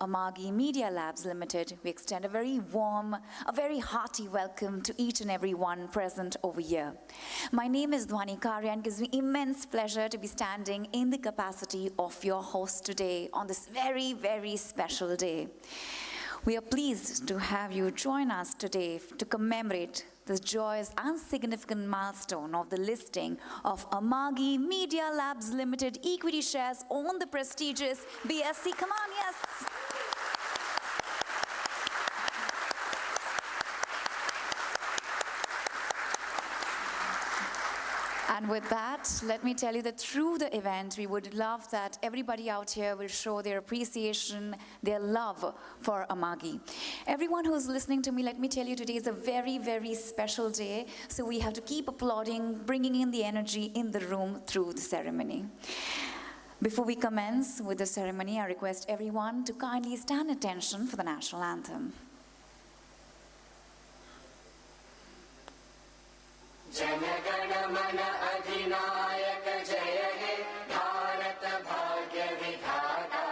Amagi Media Labs Limited, we extend a very warm, a very hearty welcome to each and every one present over here. My name is Dhwani Karya and it gives me immense pleasure to be standing in the capacity of your host today on this very, very special day. We are pleased to have you join us today to commemorate the joyous and significant milestone of the listing of Amagi Media Labs Limited equity shares on the prestigious BSE. Come on, yes. And with that, let me tell you that through the event, we would love that everybody out here will show their appreciation, their love for Amagi. Everyone who's listening to me, let me tell you, today is a very, very special day. So we have to keep applauding, bringing in the energy in the room through the ceremony. Before we commence with the ceremony, I request everyone to kindly stand attention for the national anthem. Jana Gana Mana अधिनायक जय हे भारत भाग्य विधाता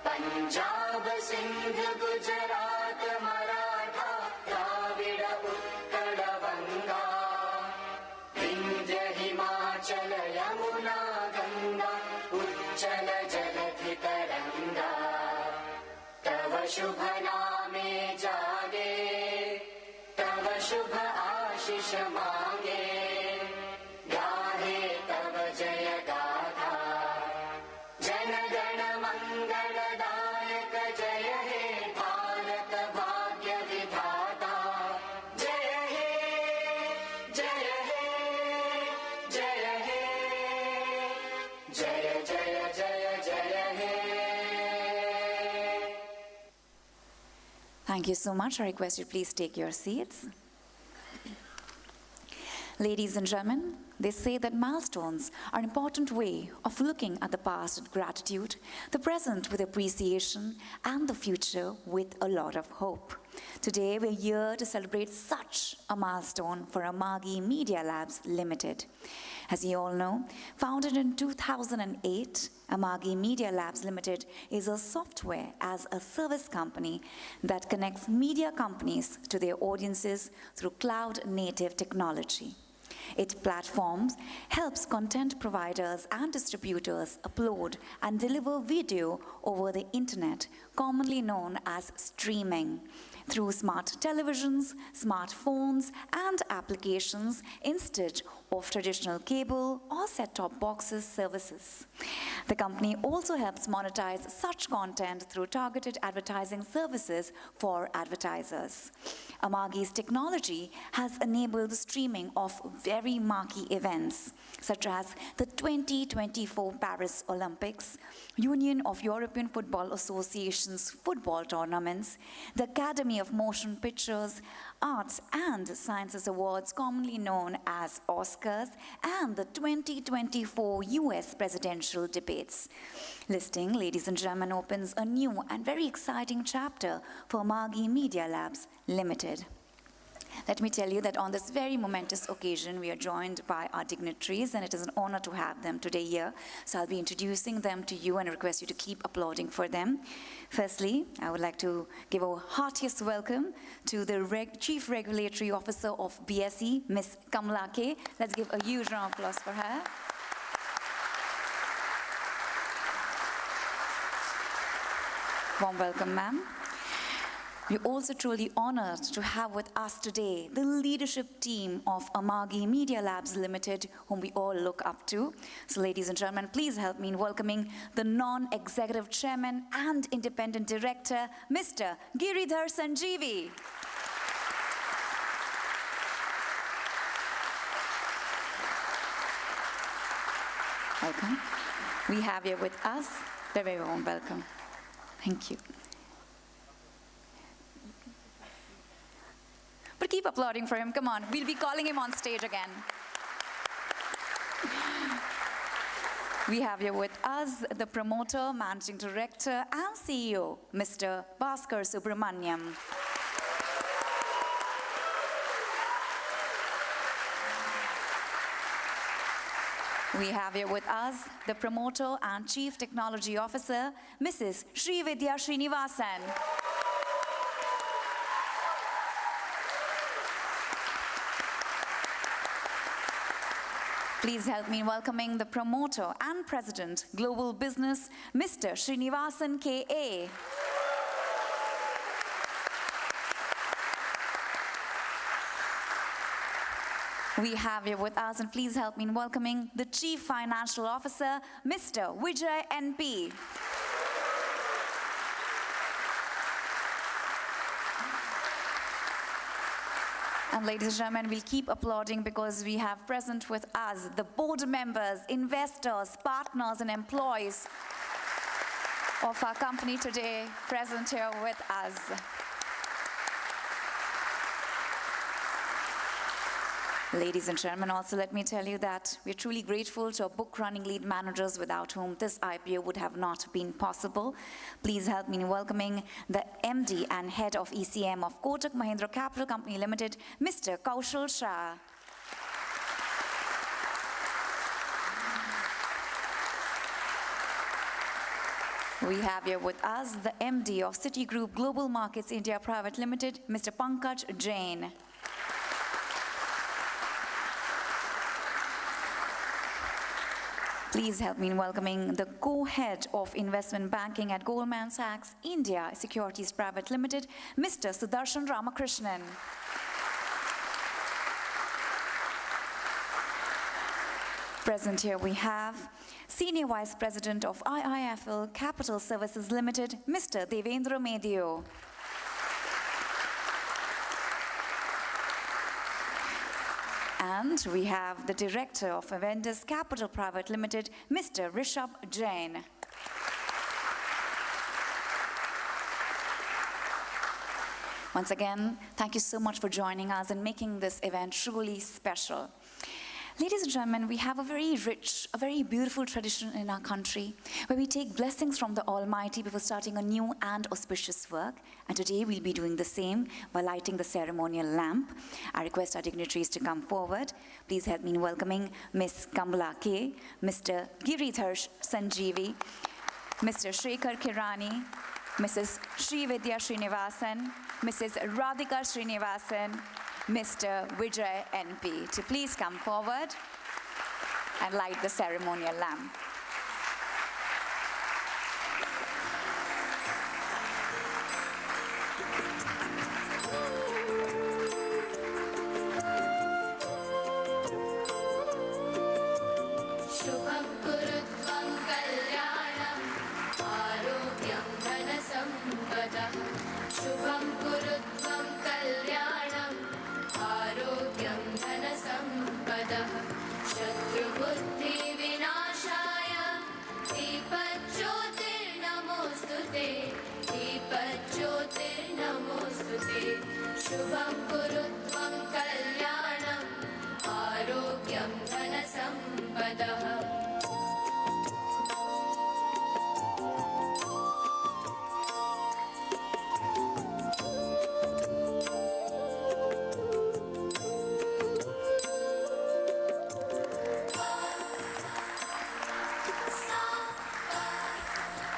पंजाब सिंध गुजरात मराठा द्राविड़ उत्कल गंगा विंध्य हिमाचल यमुना गंगा उच्चल जलधि तरंगा तव शुभ नामे जागे तव शुभ आशीष मांगे गाहे तव जय गाथा जन गण मंगलदायक जय हे भारत भाग्य विधाता जय हे जय हे जय हे जय जय जय जय हे. Thank you so much. I request you please take your seats. Ladies and gentlemen, they say that milestones are an important way of looking at the past with gratitude, the present with appreciation, and the future with a lot of hope. Today, we're here to celebrate such a milestone for Amagi Media Labs Limited. As you all know, founded in 2008, Amagi Media Labs Limited is a software as a service company that connects media companies to their audiences through cloud-native technology. Its platforms helps content providers and distributors upload and deliver video over the internet, commonly known as streaming, through smart televisions, smartphones, and applications instead of traditional cable or set-top boxes services. The company also helps monetize such content through targeted advertising services for advertisers. Amagi's technology has enabled the streaming of very marquee events, such as the 2024 Paris Olympics, Union of European Football Association's football tournaments, the Academy of Motion Pictures, Arts and Sciences Awards, commonly known as Oscars, and the 2024 US presidential debates. Listing, ladies and gentlemen, opens a new and very exciting chapter for Amagi Media Labs Limited. Let me tell you that on this very momentous occasion, we are joined by our dignitaries, and it is an honor to have them today here. So I'll be introducing them to you and request you to keep applauding for them. Firstly, I would like to give a heartiest welcome to the Chief Regulatory Officer of BSE, Ms. Kamala K. Let's give a huge round of applause for her. Warm welcome, ma'am. We're also truly honored to have with us today the leadership team of Amagi Media Labs Limited, whom we all look up to. So ladies and gentlemen, please help me in welcoming the non-executive chairman and independent director, Mr. Giridhar Sanjeevi. Welcome. We have here with us, very warm welcome. Thank you. But keep applauding for him, come on. We'll be calling him on stage again. We have here with us the promoter, managing director, and CEO, Mr. Bhaskar Subramaniam. We have here with us the promoter and Chief Technology Officer, Mrs. Srividya Srinivasan. Please help me in welcoming the promoter and President, Global Business, Mr. Srinivasan K.A. We have here with us, and please help me in welcoming the Chief Financial Officer, Mr. Vijay N.P. And ladies and gentlemen, we'll keep applauding because we have present with us the board members, investors, partners, and employees of our company today present here with us. Ladies and gentlemen, also let me tell you that we're truly grateful to our book running lead managers without whom this IPO would have not been possible. Please help me in welcoming the MD and Head of ECM of Kotak Mahindra Capital Company Limited, Mr. Kaushal Shah. We have here with us the MD of Citigroup Global Markets India Private Limited, Mr. Pankaj Jain. Please help me in welcoming the co-head of investment banking at Goldman Sachs India Securities Private Limited, Mr. Sudarshan Ramakrishnan. Present here we have Senior Vice President of IIFL Capital Services Limited, Mr. Devendra Medio. And we have the Director of Avendus Capital Private Limited, Mr. Rishabh Jain. Once again, thank you so much for joining us and making this event truly special. Ladies and gentlemen, we have a very rich, a very beautiful tradition in our country where we take blessings from the Almighty before starting a new and auspicious work. And today we'll be doing the same by lighting the ceremonial lamp. I request our dignitaries to come forward. Please help me in welcoming Ms. Kamala K, Mr. Giridhar Sanjeevi, Mr. Shekhar Kirani, Mrs. Srividya Srinivasan, Mrs. Radhika Srinivasan, Mr. Vijay N.P. to please come forward and light the ceremonial lamp. शुभं कुरुत्वं कल्याणं आरोग्यं धनसम्पदः शुभं कुरुत्वं कल्याणं आरोग्यं धनसम्पदः शत्रुबुद्धिविनाशाय दीपज्योतिर्नमोऽस्तु ते दीपज्योतिर्नमोऽस्तु ते शुभं कुरुत्वं कल्याणं आरोग्यं धनसम्पदः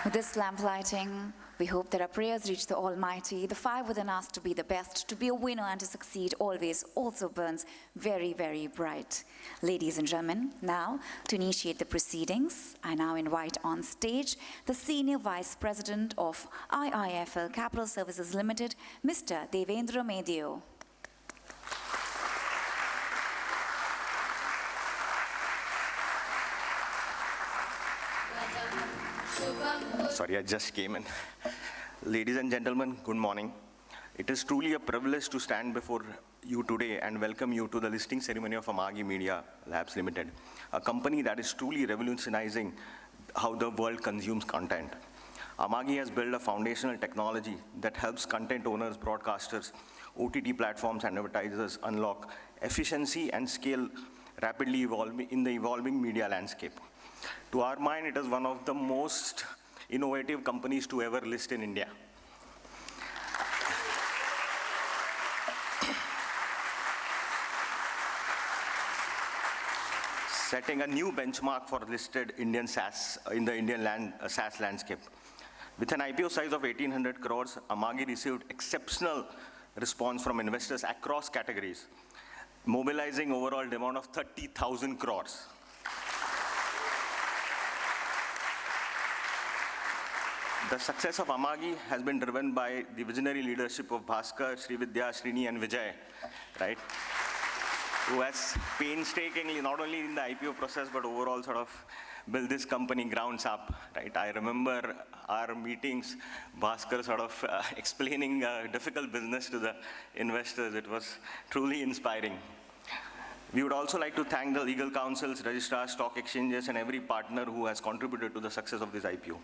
With this lamp lighting, we hope that our prayers reach the Almighty. The fire within us to be the best, to be a winner and to succeed always also burns very, very bright. Ladies and gentlemen, now to initiate the proceedings, I now invite on stage the Senior Vice President of IIFL Capital Services Limited, Mr. Devendra Medio. Sorry, I just came in. Ladies and gentlemen, good morning. It is truly a privilege to stand before you today and welcome you to the listing ceremony of Amagi Media Labs Limited, a company that is truly revolutionizing how the world consumes content. Amagi has built a foundational technology that helps content owners, broadcasters, OTT platforms, and advertisers unlock efficiency and scale rapidly in the evolving media landscape. To our mind, it is one of the most innovative companies to ever list in India. setting a new benchmark for listed Indian SaaS in the Indian SaaS landscape. With an IPO size of 1,800 crores, Amagi received exceptional response from investors across categories, mobilizing overall demand of 30,000 crores. The success of Amagi has been driven by the visionary leadership of Bhaskar, Srividya, Srini, and Vijay, right? Who has painstakingly, not only in the IPO process, but overall sort of built this company grounds up, right? I remember our meetings, Bhaskar sort of explaining difficult business to the investors. It was truly inspiring. We would also like to thank the legal counsels, registrars, stock exchanges, and every partner who has contributed to the success of this IPO.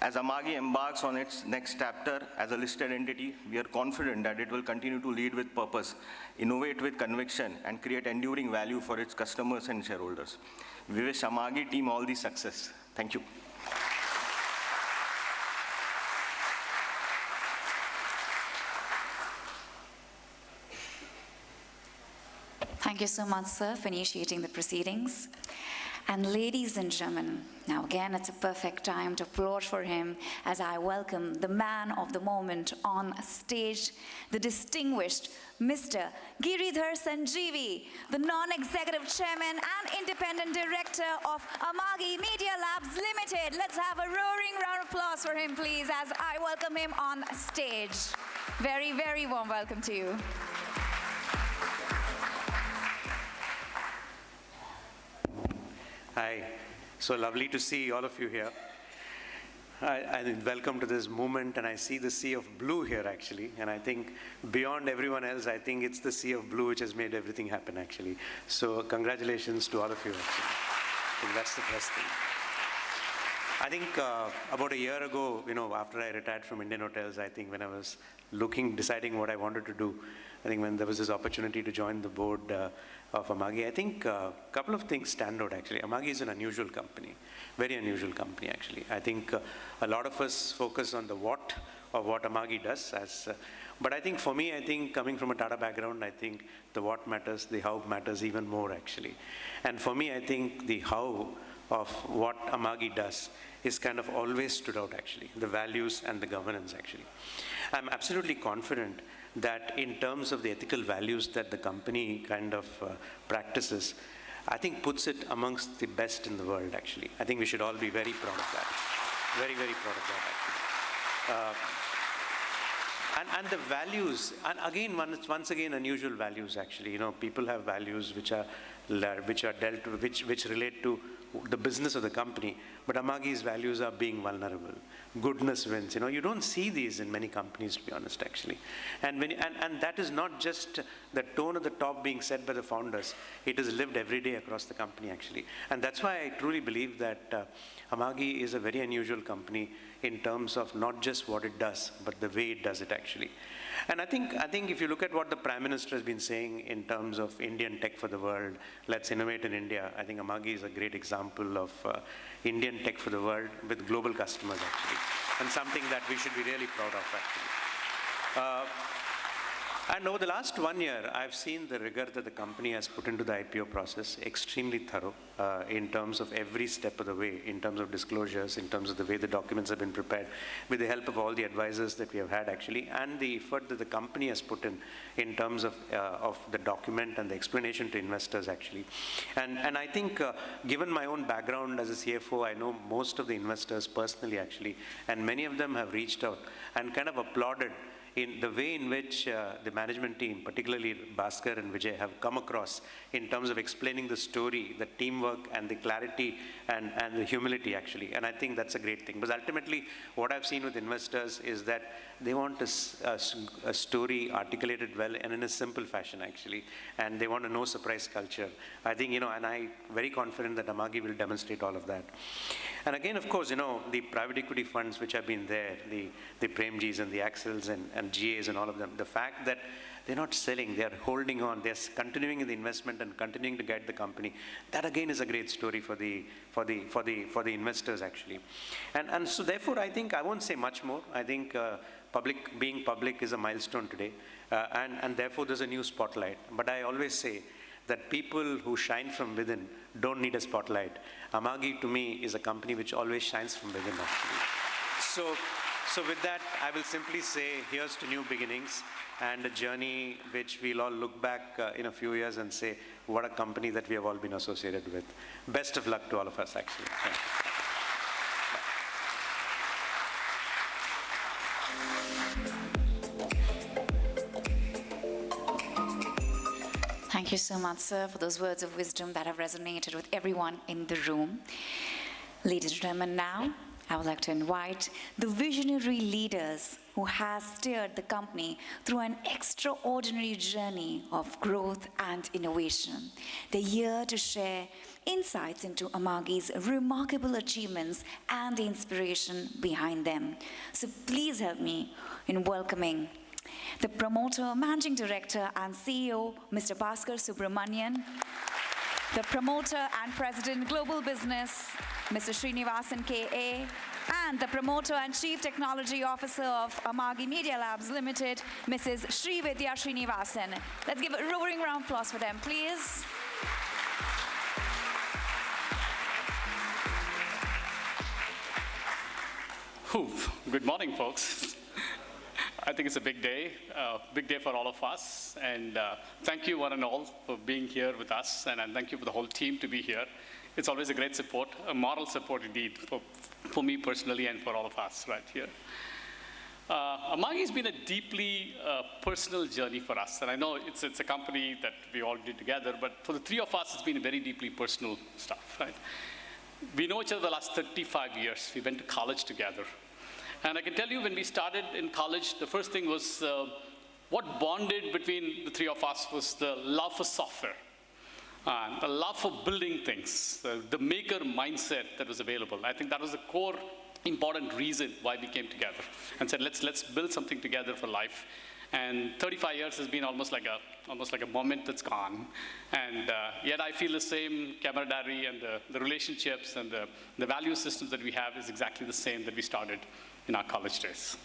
As Amagi embarks on its next chapter as a listed entity, we are confident that it will continue to lead with purpose, innovate with conviction, and create enduring value for its customers and shareholders. We wish Amagi team all the success. Thank you. Thank you so much, sir, for initiating the proceedings. And ladies and gentlemen, now again, it's a perfect time to applaud for him as I welcome the man of the moment on stage, the distinguished Mr. Giridhar Sanjeevi, the non-executive chairman and independent director of Amagi Media Labs Limited. Let's have a roaring round of applause for him, please, as I welcome him on stage. Very, very warm welcome to you. Hi, so lovely to see all of you here. I welcome to this movement, and I see the sea of blue here actually, and I think beyond everyone else, I think it's the sea of blue which has made everything happen actually. So congratulations to all of you actually. I think that's the best thing. I think about a year ago, after I retired from Indian Hotels, I think when I was deciding what I wanted to do, I think when there was this opportunity to join the board of Amagi, I think a couple of things stand out actually. Amagi is an unusual company, very unusual company actually. I think a lot of us focus on the what of what Amagi does, but I think for me, I think coming from a Tata background, I think the what matters, the how matters even more actually. And for me, I think the how of what Amagi does is kind of always stood out actually, the values and the governance actually. I'm absolutely confident that in terms of the ethical values that the company kind of practices, I think puts it amongst the best in the world actually. I think we should all be very proud of that. Very, very proud of that actually. And the values, and again, once again, unusual values actually. People have values which relate to the business of the company, but Amagi's values are being vulnerable. Goodness wins. You don't see these in many companies, to be honest, actually. And that is not just the tone at the top being set by the founders. It is lived every day across the company, actually. And that's why I truly believe that Amagi is a very unusual company in terms of not just what it does, but the way it does it, actually. And I think if you look at what the Prime Minister has been saying in terms of Indian tech for the world, let's innovate in India, I think Amagi is a great example of Indian tech for the world with global customers actually, and something that we should be really proud of actually. And over the last 1 year, I've seen the rigor that the company has put into the IPO process, extremely thorough in terms of every step of the way, in terms of disclosures, in terms of the way the documents have been prepared, with the help of all the advisors that we have had actually, and the effort that the company has put in terms of the document and the explanation to investors actually. And I think given my own background as a CFO, I know most of the investors personally actually, and many of them have reached out and kind of applauded in the way in which the management team, particularly Bhaskar and Vijay, have come across in terms of explaining the story, the teamwork and the clarity and the humility actually. And I think that's a great thing. But ultimately, what I've seen with investors is that they want a story articulated well and in a simple fashion actually. And they want a no surprise culture. I think, and I'm very confident that Amagi will demonstrate all of that. And again, of course, the private equity funds which have been there, the Premjis and the Axels and GAs and all of them, the fact that they're not selling, they're holding on, they're continuing in the investment and continuing to guide the company, that again is a great story for the investors actually. And so therefore, I think I won't say much more. I think being public is a milestone today, and therefore there's a new spotlight. But I always say that people who shine from within don't need a spotlight. Amagi, to me, is a company which always shines from within, actually. So with that, I will simply say, here's to new beginnings and a journey which we'll all look back in a few years and say, what a company that we have all been associated with. Best of luck to all of us, actually. Thank you. Thank you so much, sir, for those words of wisdom that have resonated with everyone in the room. Ladies and gentlemen, now I would like to invite the visionary leaders who has steered the company through an extraordinary journey of growth and innovation. They're here to share insights into Amagi's remarkable achievements and the inspiration behind them. So please help me in welcoming the promoter, managing director and CEO, Mr. Bhaskar Subramanian, the promoter and president global business, Mr. Srinivasan K.A., and the promoter and chief technology officer of Amagi Media Labs Limited, Mrs. Srividya Srinivasan. Let's give a roaring round of applause for them, please. Good morning, folks. I think it's a big day for all of us. And thank you, one and all, for being here with us. And thank you for the whole team to be here. It's always a great support, a moral support indeed, for me personally and for all of us right here. Amagi has been a deeply personal journey for us. And I know it's a company that we all did together, but for the three of us, it's been very deeply personal stuff, right? We know each other the last 35 years. We went to college together. And I can tell you, when we started in college, the first thing was what bonded between the three of us was the love for software, the love for building things, the maker mindset that was available. I think that was the core important reason why we came together and said, let's build something together for life. And 35 years has been almost like a moment that's gone. And yet I feel the same camaraderie and the relationships and the value systems that we have is exactly the same that we started in our college days.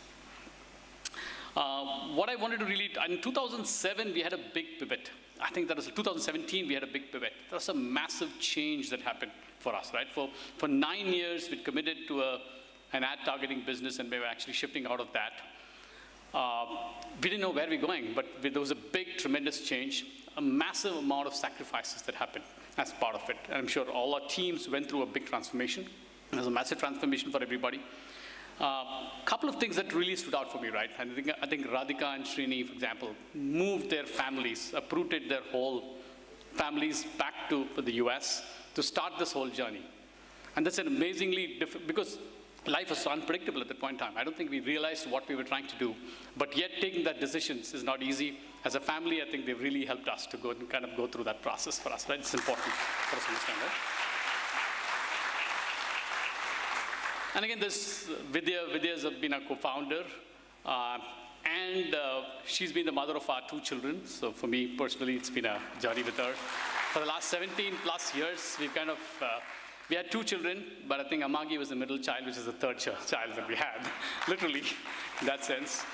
What I wanted to really, in 2007, we had a big pivot. I think that was 2017, we had a big pivot. There was a massive change that happened for us, right? For 9 years, we committed to an ad targeting business, and we were actually shifting out of that. We didn't know where we were going, but there was a big, tremendous change, a massive amount of sacrifices that happened as part of it. And I'm sure all our teams went through a big transformation. It was a massive transformation for everybody. Couple of things that really stood out for me, right? And I think Radhika and Srini, for example, moved their families, uprooted their whole families back to the US to start this whole journey. And that's an amazingly different, because life was so unpredictable at that point in time. I don't think we realized what we were trying to do. But yet taking that decisions is not easy. As a family, I think they've really helped us to go and kind of go through that process for us, right? It's important for us to understand, right? And again, Vidya's been a co-founder, and she's been the mother of our 2 children. So for me personally, it's been a journey with her. For the last 17 plus years, we've kind of, we had 2 children, but I think Amagi was the middle child, which is the 3rd child that we had, literally, in that sense.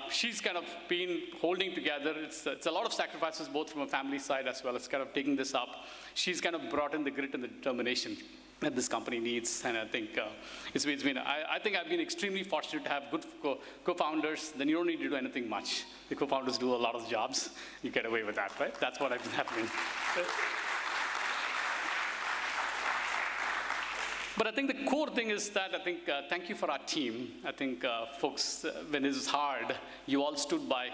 She's kind of been holding together. It's a lot of sacrifices, both from a family side as well as kind of taking this up. She's kind of brought in the grit and the determination that this company needs, and I think I think I've been extremely fortunate to have good co-founders. Then you don't need to do anything much. The co-founders do a lot of jobs. You get away with that, right? That's what I've been happening. But I think the core thing is that I think, thank you for our team. I think, folks, when it was hard, you all stood by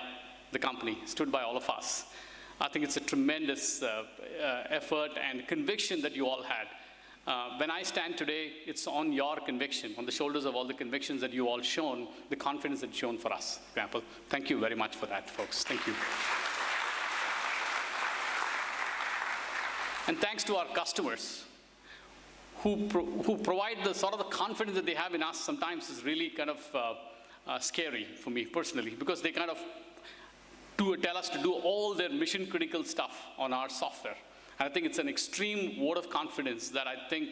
the company, stood by all of us. I think it's a tremendous effort and conviction that you all had. When I stand today, it's on your conviction, on the shoulders of all the convictions that you all shown, the confidence that you've shown for us, for example. Thank you very much for that, folks. Thank you. And thanks to our customers, who provide the sort of the confidence that they have in us sometimes is really kind of scary for me personally, because they kind of tell us to do all their mission critical stuff on our software. And I think it's an extreme vote of confidence that I think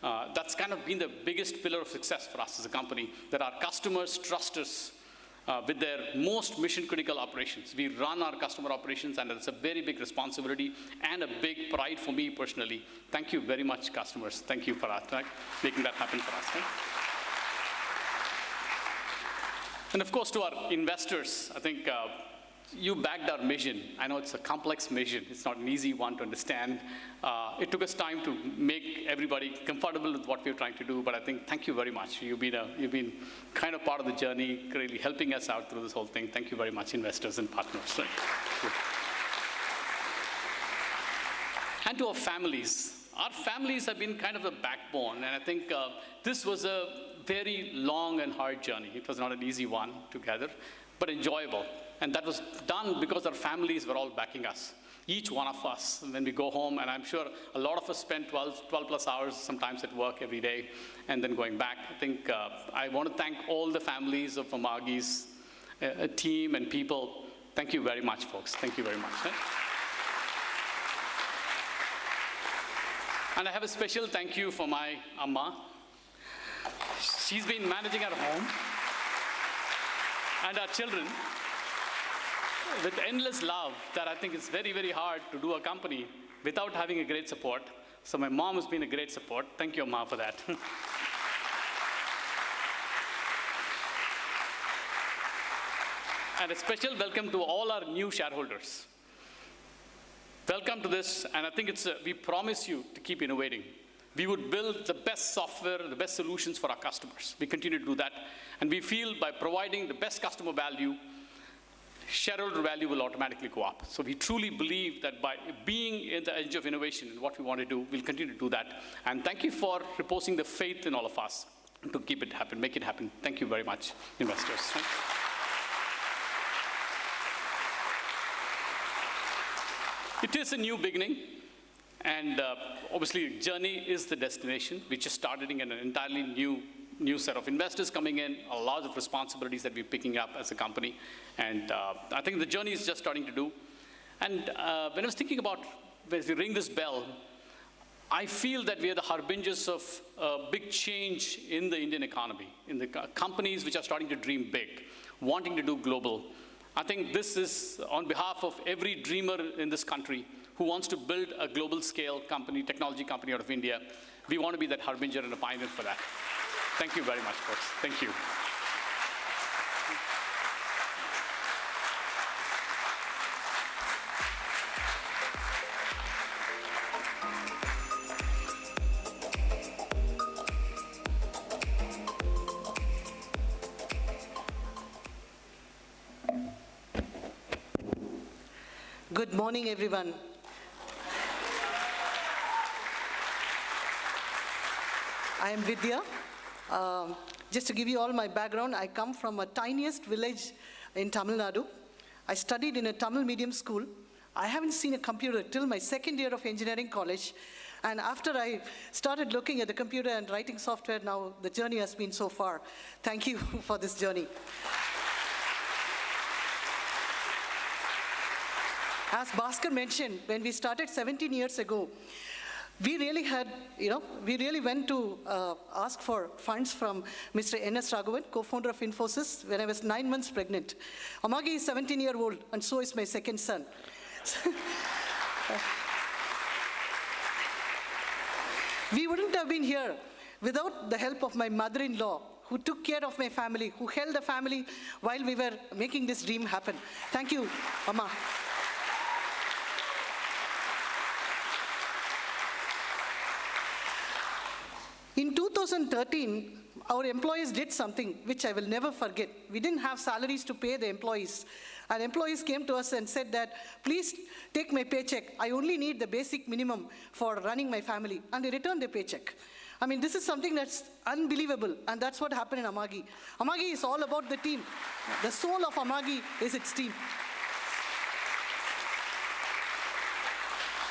that's kind of been the biggest pillar of success for us as a company, that our customers trust us with their most mission-critical operations. We run our customer operations, and it's a very big responsibility and a big pride for me personally. Thank you very much, customers. Thank you for that, right? Making that happen for us. Right? And of course, to our investors, I think you backed our mission. I know it's a complex mission. It's not an easy one to understand. It took us time to make everybody comfortable with what we're trying to do, but I think thank you very much. You've been kind of part of the journey, really helping us out through this whole thing. Thank you very much, investors and partners. Right? And to our families. Our families have been kind of a backbone, and I think this was a very long and hard journey. It was not an easy one together, but enjoyable. And that was done because our families were all backing us. Each one of us, when we go home, and I'm sure a lot of us spend 12 plus hours sometimes at work every day, and then going back. I think I want to thank all the families of Amagi's team and people. Thank you very much, folks. Thank you very much. Right? And I have a special thank you for my Amma. She's been managing our home and our children with endless love that I think it's very, very hard to do a company without having a great support. So my mom has been a great support. Thank you, Amma, for that. And a special welcome to all our new shareholders. Welcome to this, and I think we promise you to keep innovating. We would build the best software, the best solutions for our customers. We continue to do that, and we feel by providing the best customer value, shareholder value will automatically go up. So we truly believe that by being in the edge of innovation and what we want to do, we'll continue to do that. And thank you for reposing the faith in all of us to keep it happen, make it happen. Thank you very much, investors. It is a new beginning, and obviously journey is the destination. We just started in an entirely new set of investors coming in, a lot of responsibilities that we're picking up as a company, and I think the journey is just starting to do. And when I was thinking about, as we ring this bell, I feel that we are the harbingers of a big change in the Indian economy, in the companies which are starting to dream big, wanting to do global. I think this is on behalf of every dreamer in this country who wants to build a global scale company, technology company out of India. We want to be that harbinger and a pioneer for that. Thank you very much, folks. Thank you. Good morning, everyone. I am Vidya. Just to give you all my background, I come from a tiniest village in Tamil Nadu. I studied in a Tamil medium school. I haven't seen a computer till my second year of engineering college. And after I started looking at the computer and writing software, now the journey has been so far. Thank you for this journey. As Bhaskar mentioned, when we started 17 years ago, we really went to ask for funds from Mr. N.S. Raghavan, co-founder of Infosys, when I was 9 months pregnant. Amagi is 17-year-old, and so is my second son. We wouldn't have been here without the help of my mother-in-law, who took care of my family, who held the family while we were making this dream happen. Thank you, Amma. In 2013, our employees did something which I will never forget. We didn't have salaries to pay the employees. And employees came to us and said that, please take my paycheck. I only need the basic minimum for running my family. And they returned their paycheck. I mean, this is something that's unbelievable. And that's what happened in Amagi. Amagi is all about the team. The soul of Amagi is its team.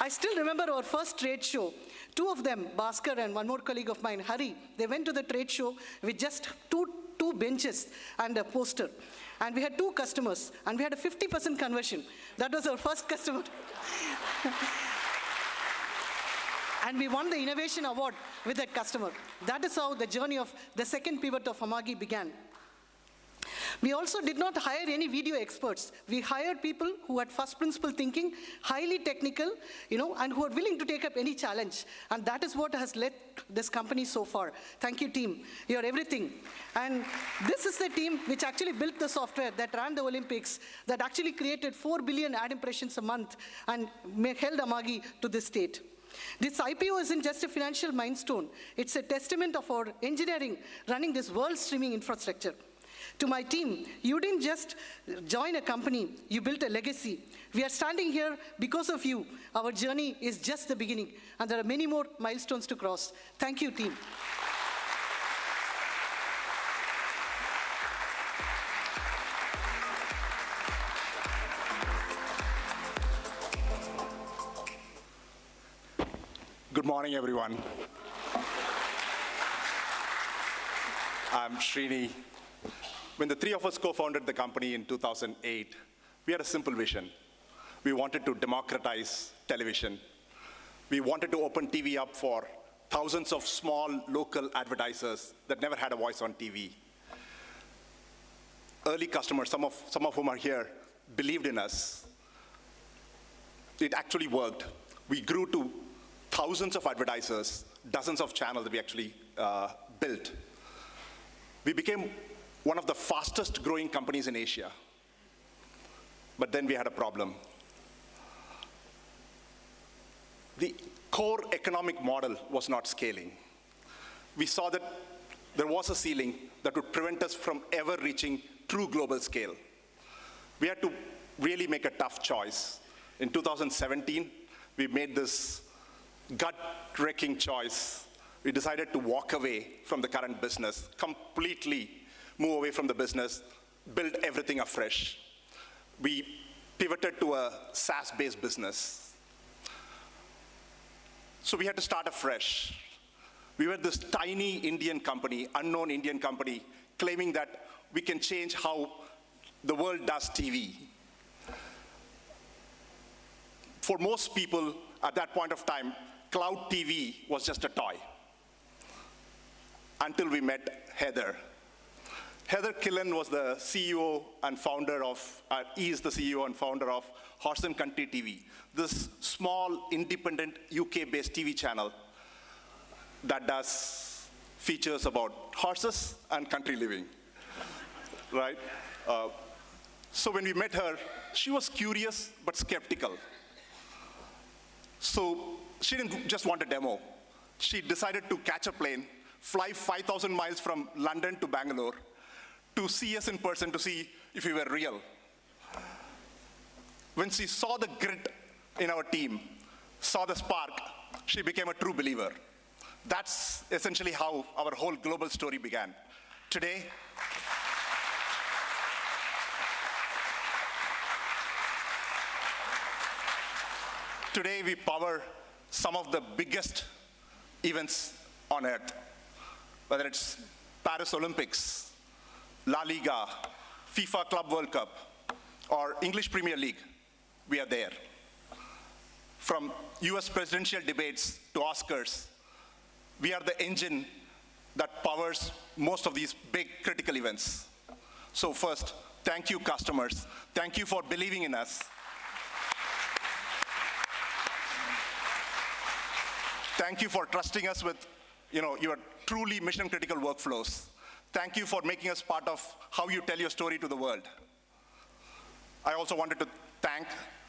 I still remember our first trade show. Two of them, Bhaskar and one more colleague of mine, Hari, they went to the trade show with just two benches and a poster. And we had 2 customers, and we had a 50% conversion. That was our first customer. And we won the Innovation Award with that customer. That is how the journey of the second pivot of Amagi began. We also did not hire any video experts. We hired people who had first principle thinking, highly technical, and who are willing to take up any challenge. And that is what has led this company so far. Thank you, team. You're everything. And this is the team which actually built the software that ran the Olympics, that actually created 4 billion ad impressions a month and held Amagi to this state. This IPO isn't just a financial milestone. It's a testament of our engineering running this world streaming infrastructure. To my team, you didn't just join a company, you built a legacy. We are standing here because of you. Our journey is just the beginning, and there are many more milestones to cross. Thank you, team. Good morning, everyone. I'm Srini. When the three of us co-founded the company in 2008, we had a simple vision. We wanted to democratize television. We wanted to open TV up for thousands of small local advertisers that never had a voice on TV. Early customers, some of whom are here, believed in us. It actually worked. We grew to thousands of advertisers, dozens of channels that we actually built. We became one of the fastest growing companies in Asia. But then we had a problem. The core economic model was not scaling. We saw that there was a ceiling that would prevent us from ever reaching true global scale. We had to really make a tough choice. In 2017, we made this gut-wrecking choice. We decided to walk away from the current business, completely move away from the business, build everything afresh. We pivoted to a SaaS-based business. So we had to start afresh. We were this tiny Indian company, unknown Indian company, claiming that we can change how the world does TV. For most people at that point of time, cloud TV was just a toy. Until we met Heather. Heather Killen was the CEO and founder of, is the CEO and founder of Horse and Country TV, this small, independent, UK-based TV channel that does features about horses and country living, right? So when we met her, she was curious but skeptical. So she didn't just want a demo. She decided to catch a plane, fly 5,000 miles from London to Bangalore to see us in person, to see if we were real. When she saw the grit in our team, saw the spark, she became a true believer. That's essentially how our whole global story began. Today, we power some of the biggest events on earth, whether it's Paris Olympics, La Liga, FIFA Club World Cup, or English Premier League, we are there. From US presidential debates to Oscars, we are the engine that powers most of these big critical events. So first, thank you, customers. Thank you for believing in us. Thank you for trusting us with your truly mission-critical workflows. Thank you for making us part of how you tell your story to the world. I also wanted to thank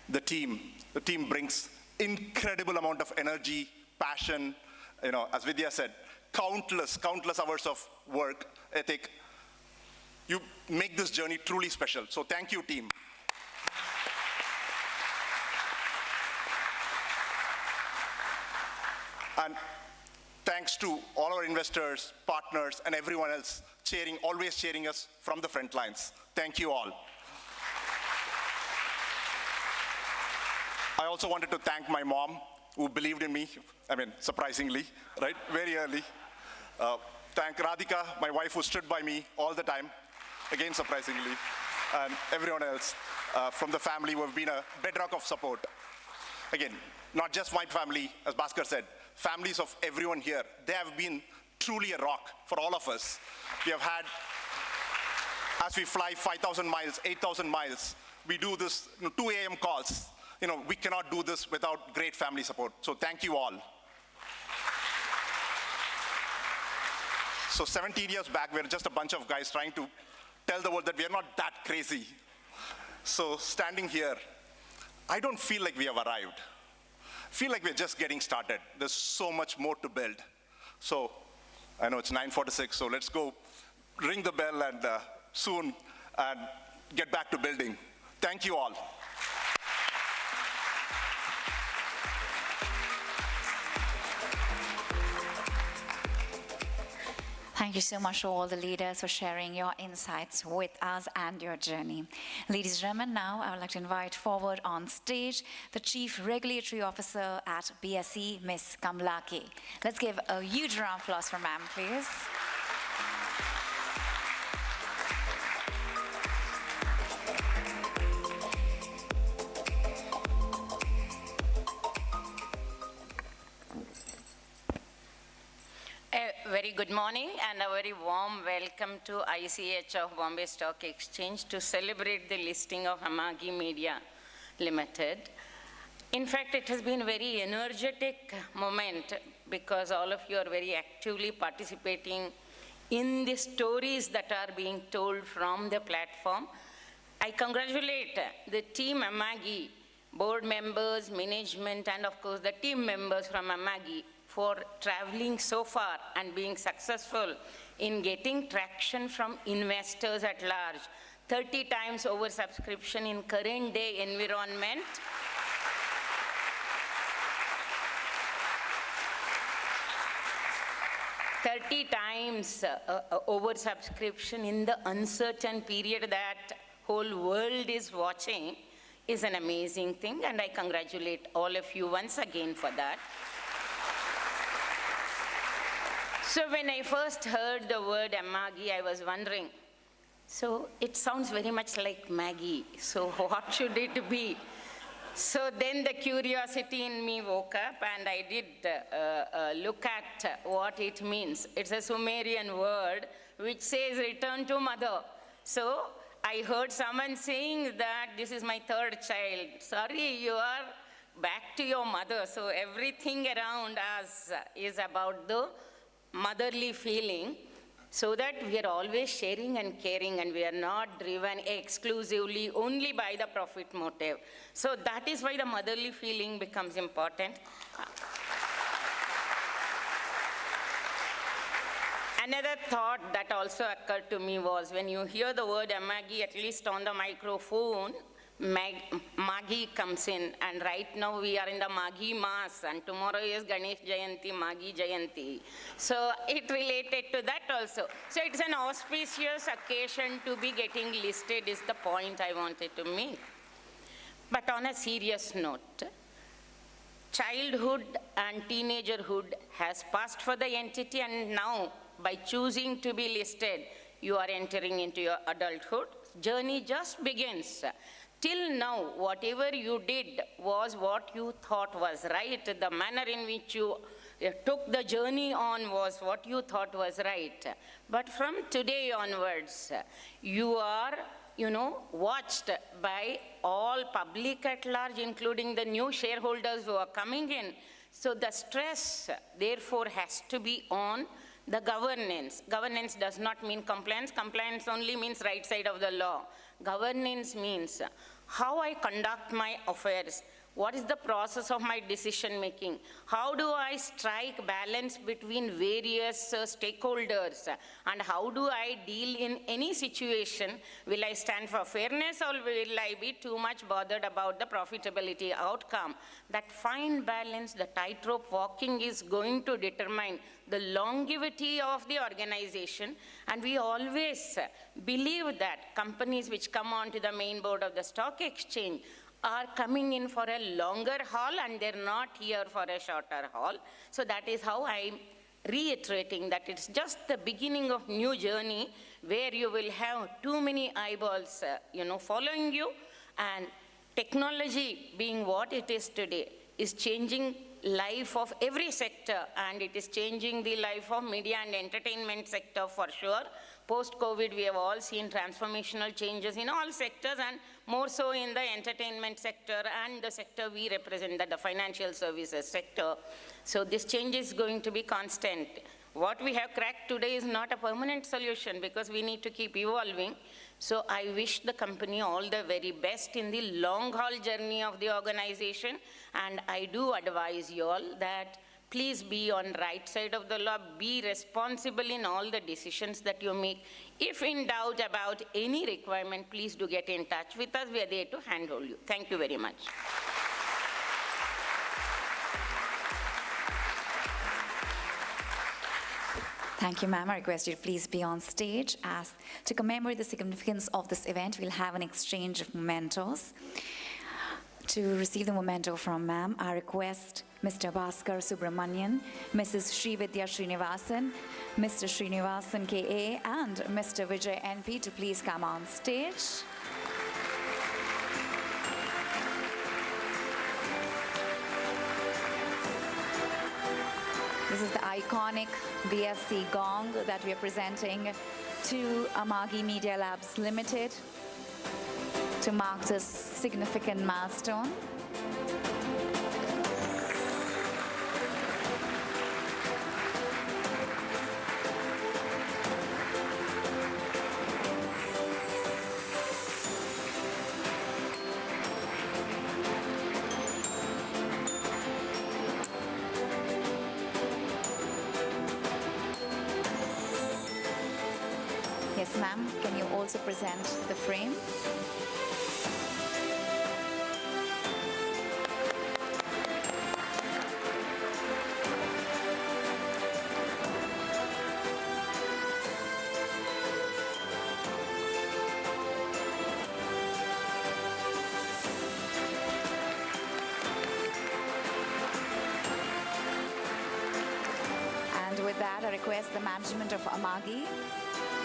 the team. The team brings incredible amount of energy, passion, as Vidya said, countless hours of work ethic. You make this journey truly special. So thank you, team. And thanks to all our investors, partners, and everyone else always cheering us from the front lines. Thank you all. I also wanted to thank my mom, who believed in me, surprisingly, right, very early. Thank Radhika, my wife, who stood by me all the time, again, surprisingly, and everyone else from the family who have been a bedrock of support. Again, not just my family, as Bhaskar said, families of everyone here. They have been truly a rock for all of us. We have had as we fly 5,000 miles, 8,000 miles, we do this 2 a.m. calls. We cannot do this without great family support. So thank you all. So 17 years back, we were just a bunch of guys trying to tell the world that we are not that crazy. So standing here, I don't feel like we have arrived. I feel like we're just getting started. There's so much more to build. So I know it's 9:46, so let's go ring the bell and soon and get back to building. Thank you all. Thank you so much to all the leaders for sharing your insights with us and your journey. Ladies and gentlemen, now I would like to invite forward on stage the Chief Regulatory Officer at BSE, Ms. Kamala K. Let's give a huge round of applause for ma'am, please. A very good morning and a very warm welcome to ICH of Bombay Stock Exchange to celebrate the listing of Amagi Media Limited. In fact, it has been a very energetic moment because all of you are very actively participating in the stories that are being told from the platform. I congratulate the team Amagi, board members, management, and of course the team members from Amagi for traveling so far and being successful in getting traction from investors at large. 30 times oversubscription in current day environment. $30 times oversubscription in the uncertain period that whole world is watching is an amazing thing, and I congratulate all of you once again for that. So when I first heard the word Amagi, I was wondering, so it sounds very much like Maggie, so what should it be? So then the curiosity in me woke up and I did look at what it means. It's a Sumerian word which says return to mother. So I heard someone saying that this is my third child. Sorry, you are back to your mother. So everything around us is about the motherly feeling, so that we are always sharing and caring and we are not driven exclusively only by the profit motive. So that is why the motherly feeling becomes important. Another thought that also occurred to me was when you hear the word Amagi, at least on the microphone, Magi comes in, and right now we are in the Magi Mass, and tomorrow is Ganesh Jayanti, Magi Jayanti. So it related to that also. So it's an auspicious occasion to be getting listed is the point I wanted to make. But on a serious note, childhood and teenagerhood has passed for the entity, and now by choosing to be listed, you are entering into your adulthood. Journey just begins. Till now, whatever you did was what you thought was right. The manner in which you took the journey on was what you thought was right. But from today onwards, you are, watched by all public at large, including the new shareholders who are coming in. So the stress, therefore, has to be on the governance. Governance does not mean compliance. Compliance only means right side of the law. Governance means how I conduct my affairs. What is the process of my decision making? How do I strike balance between various stakeholders? And how do I deal in any situation? Will I stand for fairness or will I be too much bothered about the profitability outcome? That fine balance, the tightrope walking is going to determine the longevity of the organization. And we always believe that companies which come onto the main board of the stock exchange are coming in for a longer haul and they're not here for a shorter haul. So that is how I'm reiterating that it's just the beginning of new journey where you will have too many eyeballs, following you, and technology being what it is today is changing life of every sector, and it is changing the life of media and entertainment sector for sure. Post-COVID, we have all seen transformational changes in all sectors, and more so in the entertainment sector and the sector we represent, the financial services sector. So this change is going to be constant. What we have cracked today is not a permanent solution because we need to keep evolving. So I wish the company all the very best in the long haul journey of the organization. And I do advise you all that please be on right side of the law, be responsible in all the decisions that you make. If in doubt about any requirement, please do get in touch with us. We are there to handhold you. Thank you very much. Thank you, ma'am. I request you to please be on stage. As to commemorate the significance of this event, we'll have an exchange of mementos. To receive the memento from ma'am, I request Mr. Bhaskar Subramanian, Mrs. Srividya Srinivasan, Mr. Srinivasan K.A. and Mr. Vijay N.P. to please come on stage. This is the iconic BSE gong that we are presenting to Amagi Media Labs Limited to mark this significant milestone. Yes, ma'am, can you also present the frame? And with that, I request the management of Amagi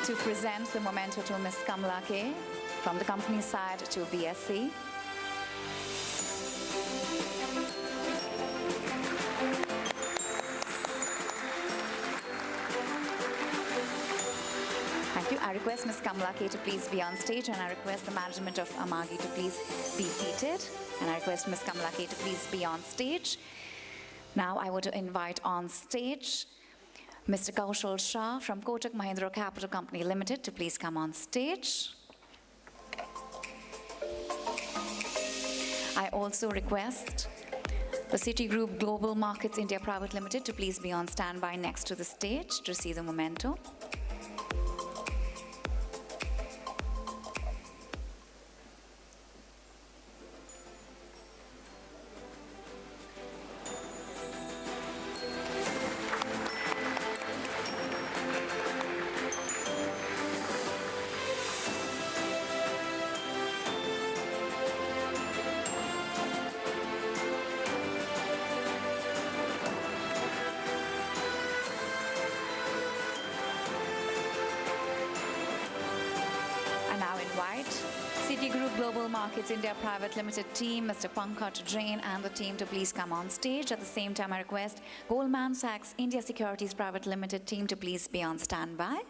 to present the memento to Ms. Kamala K. from the company side to BSE. Thank you. I request Ms. Kamala K to please be on stage, and I request the management of Amagi to please be seated. And I request Ms. Kamala K to please be on stage. Now I want to invite on stage Mr. Kaushal Shah from Kotak Mahindra Capital Company Limited to please come on stage. I also request the Citigroup Global Markets India Private Limited to please be on standby next to the stage to receive the memento. Citigroup Global Markets India Private Limited team, Mr. Pankaj Jain and the team to please come on stage. At the same time, I request Goldman Sachs India Securities Private Limited team to please be on standby.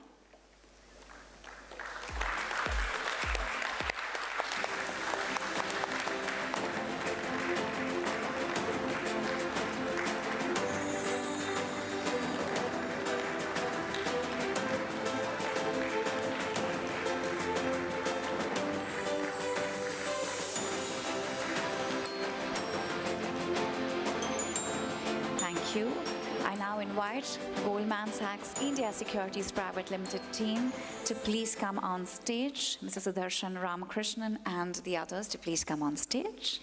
I now invite Goldman Sachs India Securities Private Limited team to please come on stage. Mr. Sudarshan Ramakrishnan and the others to please come on stage.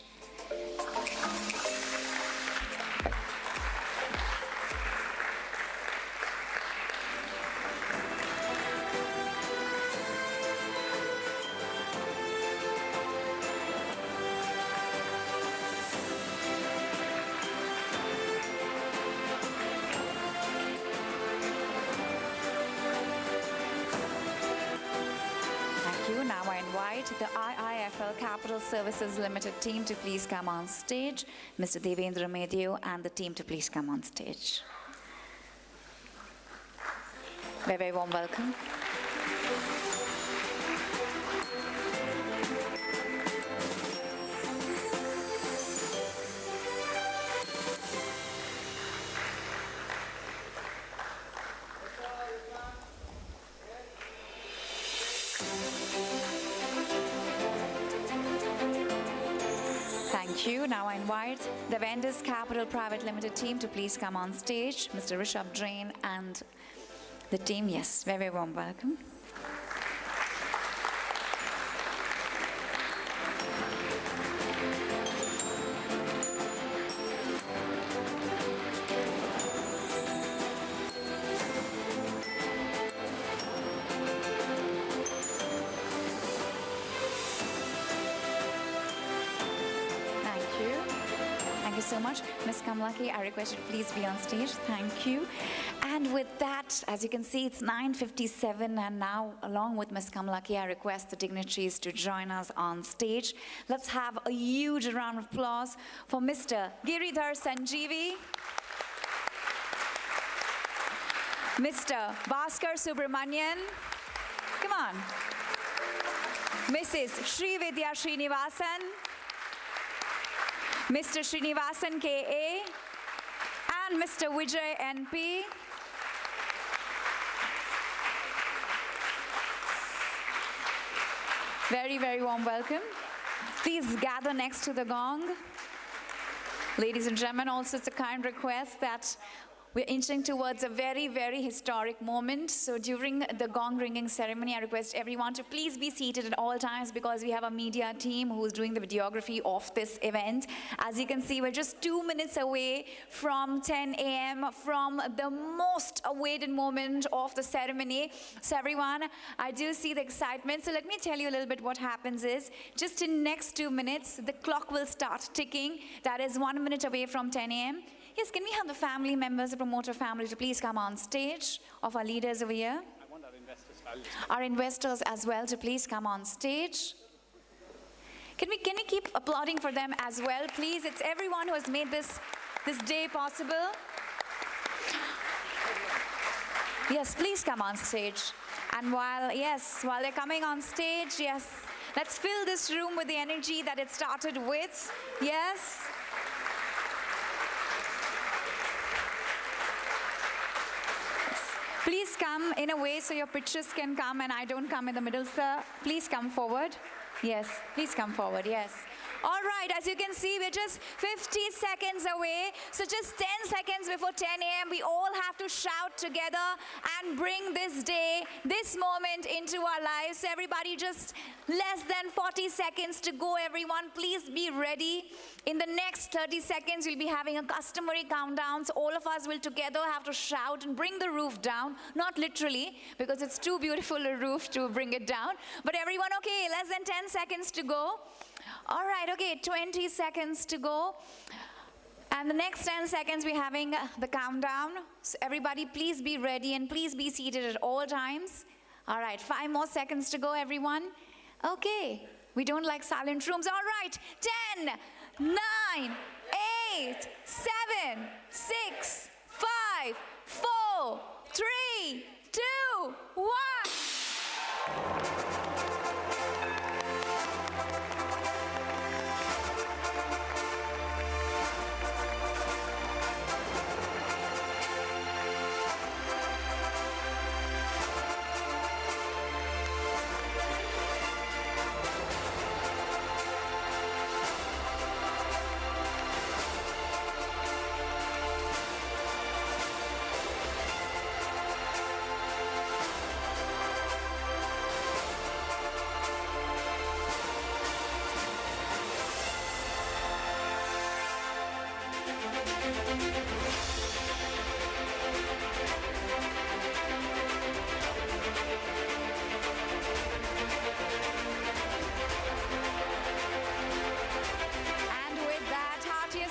invite the IIFL Capital Services Limited team to please come on stage. Mr. Devendra Medyu and the team to please come on stage. Very, very warm welcome. Thank you. Now I invite the Vendors Capital Private Limited team to please come on stage. Mr. Rishabh Drain and the team, yes, very, very warm welcome. Thank you so much. Ms. Kamlaki, I request you to please be on stage. Thank you. And with that, as you can see, it's 9:57, and now, along with Ms. Kamlaki, I request the dignitaries to join us on stage. Let's have a huge round of applause for Mr. Giridhar Sanjeevi, Mr. Bhaskar Subramanian, come on, Mrs. Srividya Srinivasan, Mr. Srinivasan K.A. and Mr. Vijay N.P. Very, very warm welcome. Please gather next to the gong. Ladies and gentlemen, also it's a kind request that we're inching towards a very, very historic moment. So during the gong ringing ceremony, I request everyone to please be seated at all times because we have a media team who's doing the videography of this event. As you can see, we're just 2 minutes away from 10 a.m. from the most awaited moment of the ceremony. So everyone, I do see the excitement. So let me tell you a little bit what happens is, just in next 2 minutes, the clock will start ticking. That is 1 minute away from 10 a.m. Yes, can we have the family members, the promoter family, to please come on stage of our leaders over here? I want our investors. Our investors as well to please come on stage. Can we keep applauding for them as well, please? It's everyone who has made this day possible. Yes, please come on stage. And while they're coming on stage, yes, let's fill this room with the energy that it started with. Yes. Please come in a way so your pictures can come and I don't come in the middle, sir. Please come forward. Yes, please come forward, yes. All right, as you can see, we're just 50 seconds away. So just 10 seconds before 10 a.m., we all have to shout together and bring this day, this moment into our lives. So everybody, just less than 40 seconds to go, everyone. Please be ready. In the next 30 seconds, we'll be having a customary countdown. So all of us will together have to shout and bring the roof down. Not literally, because it's too beautiful a roof to bring it down. But everyone, okay, less than 10 seconds to go. All right, okay, 20 seconds to go. And the next 10 seconds, we're having the countdown. So everybody, please be ready and please be seated at all times. All right, 5 more seconds to go, everyone. Okay, we don't like silent rooms. All right, 10, 9, 8, 7, 6, 5, 4, 3, 2, 1.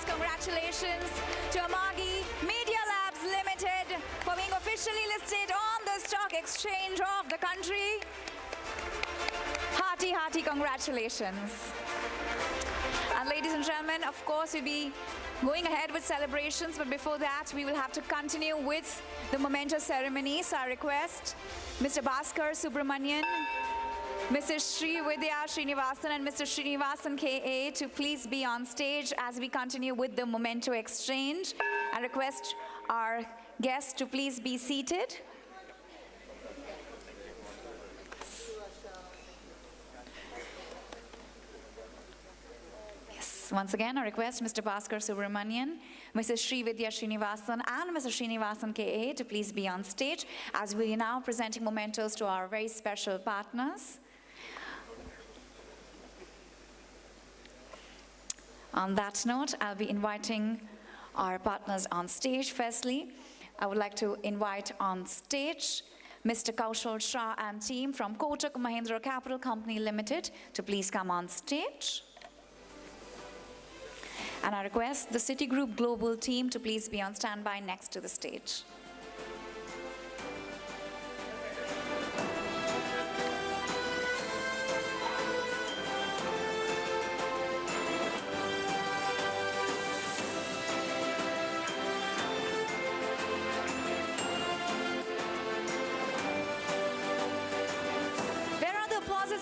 Congratulations to Amagi Media Labs Limited for being officially listed on the stock exchange of the country. Hearty, hearty congratulations. And ladies and gentlemen, of course, we'll be going ahead with celebrations, but before that, we will have to continue with the memento ceremony. So I request Mr. Bhaskar Subramanian, Mrs. Srividya Srinivasan and Mr. Srinivasan K.A. to please be on stage as we continue with the memento exchange. I request our guests to please be seated. Yes, once again, I request Mr. Bhaskar Subramanian, Mrs. Srividya Srinivasan and Mr. Srinivasan K.A. to please be on stage as we are now presenting mementos to our very special partners. On that note, I'll be inviting our partners on stage. Firstly, I would like to invite on stage Mr. Kaushal Shah and team from Kotak Mahindra Capital Company Limited to please come on stage. And I request the Citigroup Global team to please be on standby next to the stage.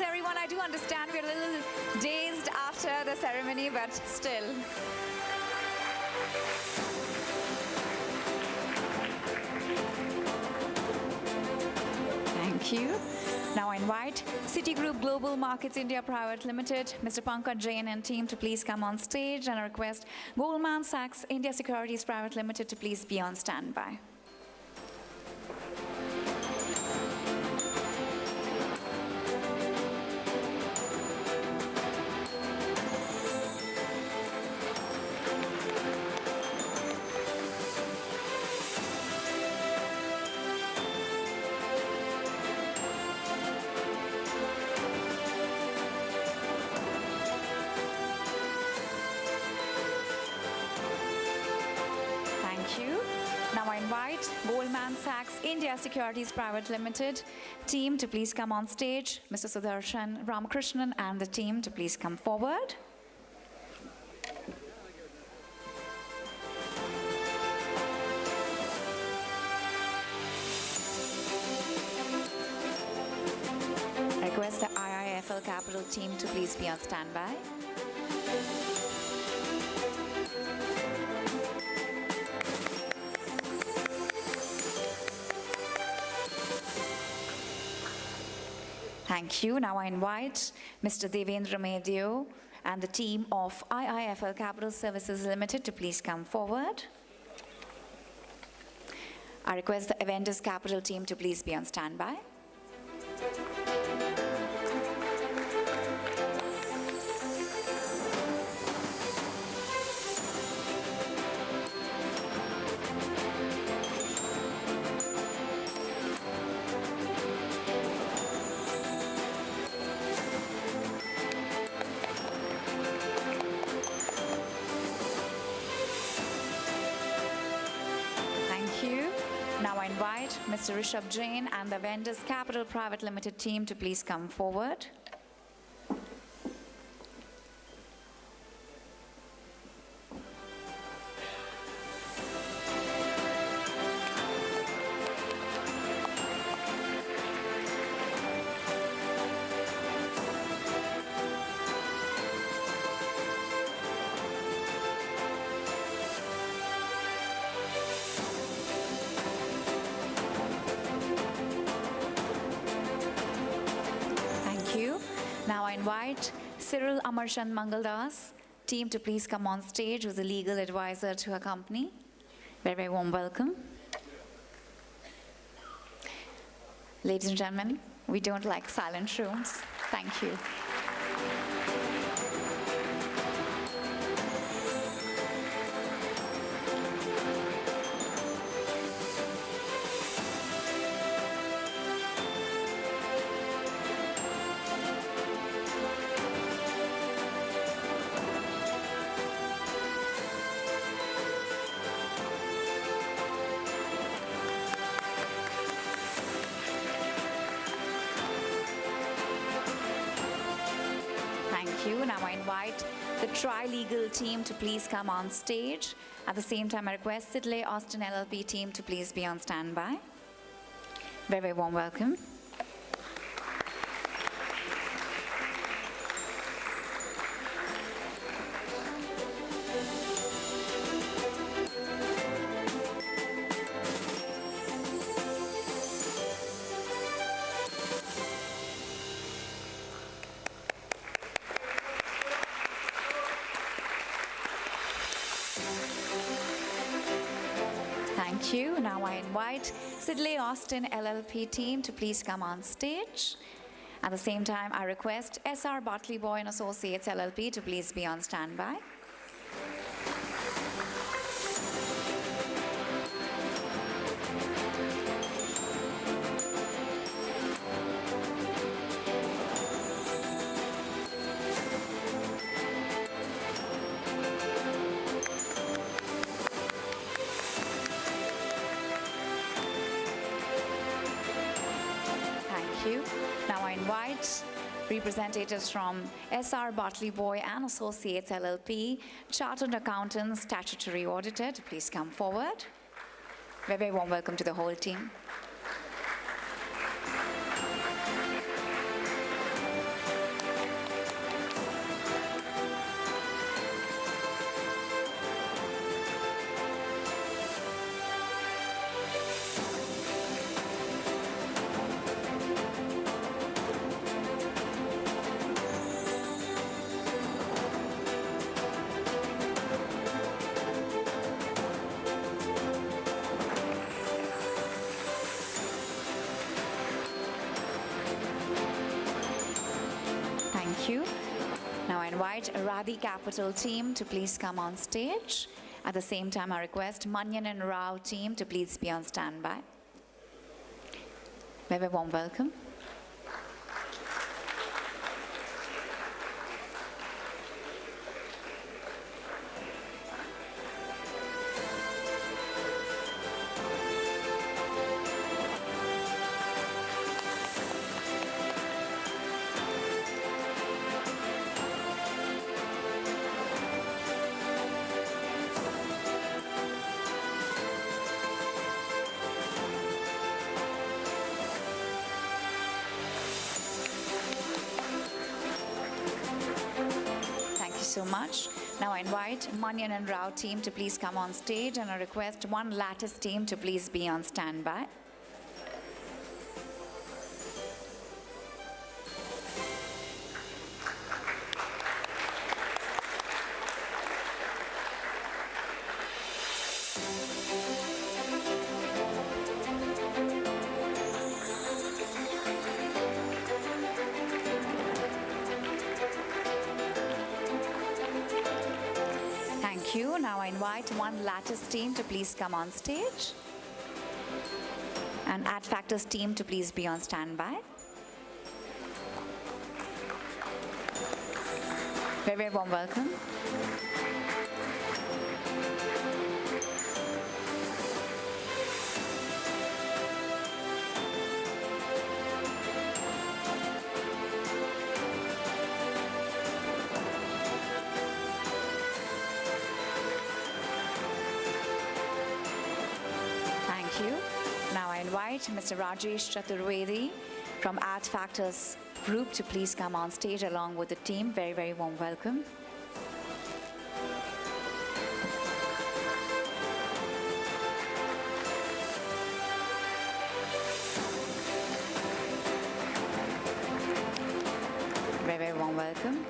Everyone, I do understand we're a little dazed after the ceremony, but still. Thank you. Now I invite Citigroup Global Markets India Private Limited, Mr. Pankaj Jain and team to please come on stage, and I request Goldman Sachs India Securities Private Limited to please be on standby. Goldman Sachs India Securities Private Limited team to please come on stage. Mr. Sudarshan Ramakrishnan and the team to please come forward. I request the IIFL Capital team to please be on standby. Thank you. Now I invite Mr. Devendra Medio and the team of IIFL Capital Services Limited to please come forward. I request the Avendus Capital team to please be on standby. Now I invite Mr. Rishabh Jain and the Vendors Capital Private Limited team to please come forward. Now I invite Cyril Amarchand Mangaldas team to please come on stage with a legal advisor to her company. Very, very warm welcome. Ladies and gentlemen, we don't like silent rooms. Thank you. Thank you. Now I invite the tri-legal team to please come on stage. At the same time, I request Sidley Austin LLP team to please be on standby. Very, very warm welcome. Thank you. Now I invite Sidley Austin LLP team to please come on stage. At the same time, I request SR Bartley Boy and Associates LLP to please be on standby. Thank you. Now I invite representatives from SR Bartley Boy and Associates LLP, Chartered Accountants, Statutory Auditor, to please come forward. Very, very warm welcome to the whole team. Thank you. Now I invite Radhi Capital team to please come on stage. At the same time, I request Manyan and Rao team to please be on standby. Very, very warm welcome. So much. Now I invite Manyan and Rao team to please come on stage, and I request One Lattice team to please be on standby. Thank you. Now I invite One Lattice team to please come on stage. And Ad Factors team to please be on standby. Very, very warm welcome. Thank you. Now I invite Mr. Rajesh Chaturvedi from Ad Factors Group to please come on stage along with the team. Very, very warm welcome. Very, very warm welcome.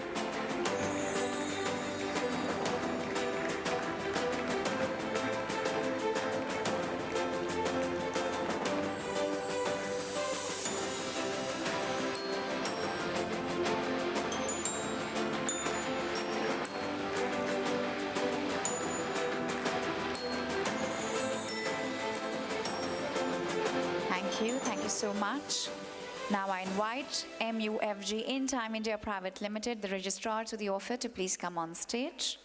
Thank you so much. Now I invite MUFG In Time India Private Limited, the registrar to the offer, to please come on stage.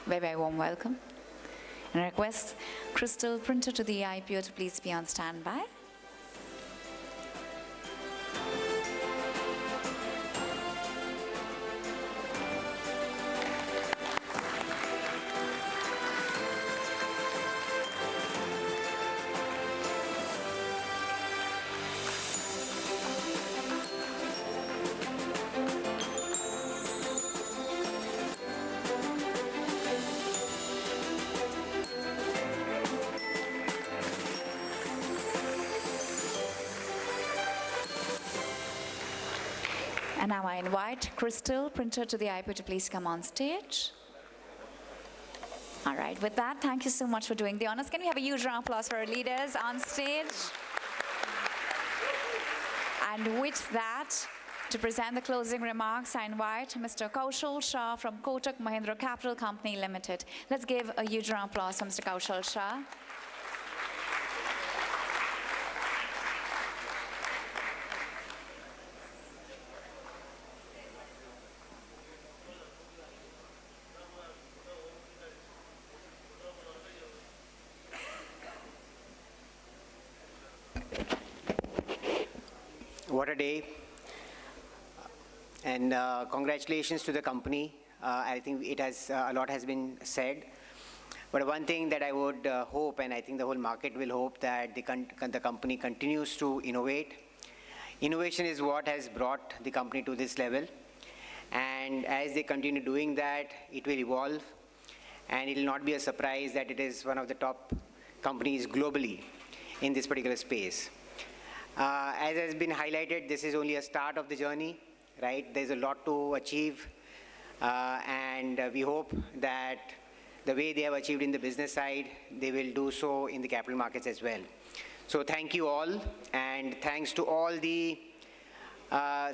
Very, very warm welcome. And I request Crystal Printer to the IPO to please be on standby. And now I invite Crystal, printer to the IPO, to please come on stage. All right, with that, thank you so much for doing the honors. Can we have a huge round of applause for our leaders on stage? And with that, to present the closing remarks, I invite Mr. Kaushal Shah from Kotak Mahindra Capital Company Limited. Let's give a huge round of applause for Mr. Kaushal Shah. What a day. And congratulations to the company. I think it has, a lot has been said. But one thing that I would hope, and I think the whole market will hope, that the company continues to innovate. Innovation is what has brought the company to this level. And as they continue doing that, it will evolve. And it will not be a surprise that it is one of the top companies globally in this particular space. As has been highlighted, this is only a start of the journey, right? There's a lot to achieve, and we hope that the way they have achieved in the business side, they will do so in the capital markets as well. So thank you all, and thanks to all the